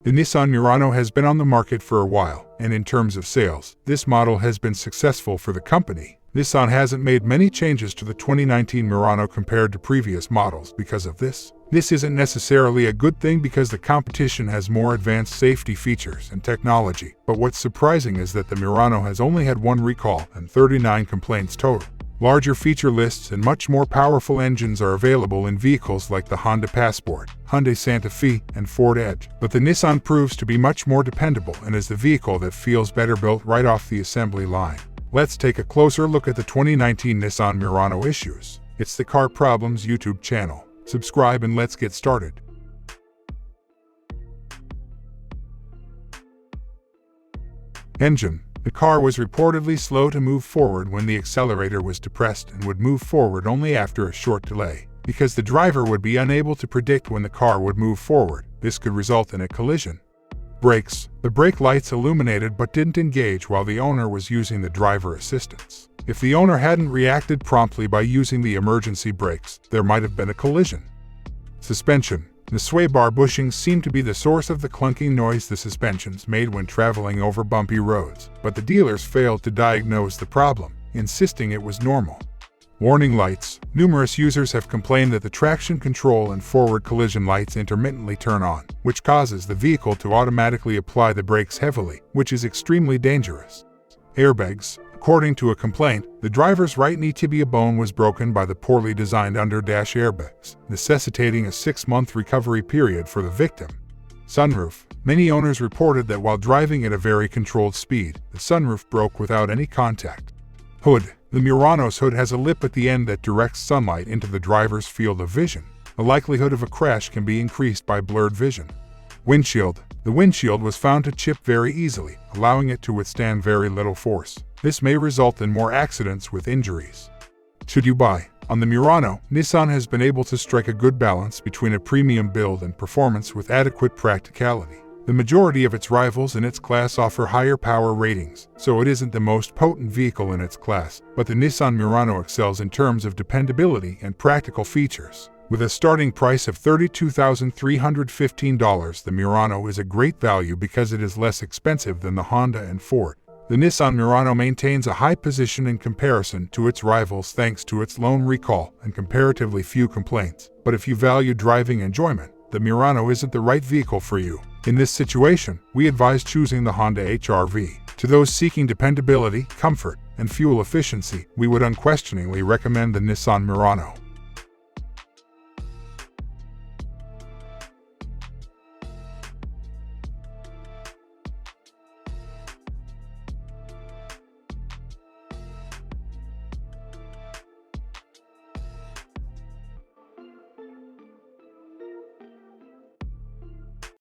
The Nissan Murano has been on the market for a while, and in terms of sales, this model has been successful for the company. Nissan hasn't made many changes to the 2019 Murano compared to previous models because of this. This isn't necessarily a good thing because the competition has more advanced safety features and technology, but what's surprising is that the Murano has only had one recall and 39 complaints total. Larger feature lists and much more powerful engines are available in vehicles like the Honda Passport, Hyundai Santa Fe, and Ford Edge, but the Nissan proves to be much more dependable and is the vehicle that feels better built right off the assembly line. Let's take a closer look at the 2019 Nissan Murano issues. It's the Car Problems YouTube channel. Subscribe and let's get started. Engine. The car was reportedly slow to move forward when the accelerator was depressed and would move forward only after a short delay. Because the driver would be unable to predict when the car would move forward, this could result in a collision. Brakes. The brake lights illuminated but didn't engage while the owner was using the driver assistance. If the owner hadn't reacted promptly by using the emergency brakes, there might have been a collision. Suspension. The sway bar bushings seemed to be the source of the clunking noise the suspensions made when traveling over bumpy roads, but the dealers failed to diagnose the problem, insisting it was normal. Warning lights. Numerous users have complained that the traction control and forward collision lights intermittently turn on, which causes the vehicle to automatically apply the brakes heavily, which is extremely dangerous. Airbags. According to a complaint, the driver's right knee tibia bone was broken by the poorly designed under-dash airbags, necessitating a 6-month recovery period for the victim. Sunroof. Many owners reported that while driving at a very controlled speed, the sunroof broke without any contact. Hood. The Murano's hood has a lip at the end that directs sunlight into the driver's field of vision. The likelihood of a crash can be increased by blurred vision. Windshield. The windshield was found to chip very easily, allowing it to withstand very little force. This may result in more accidents with injuries. Should you buy? On the Murano, Nissan has been able to strike a good balance between a premium build and performance with adequate practicality. The majority of its rivals in its class offer higher power ratings, so it isn't the most potent vehicle in its class, but the Nissan Murano excels in terms of dependability and practical features. With a starting price of $32,315, the Murano is a great value because it is less expensive than the Honda and Ford. The Nissan Murano maintains a high position in comparison to its rivals thanks to its lone recall and comparatively few complaints. But if you value driving enjoyment, the Murano isn't the right vehicle for you. In this situation, we advise choosing the Honda HR-V. To those seeking dependability, comfort, and fuel efficiency, we would unquestioningly recommend the Nissan Murano.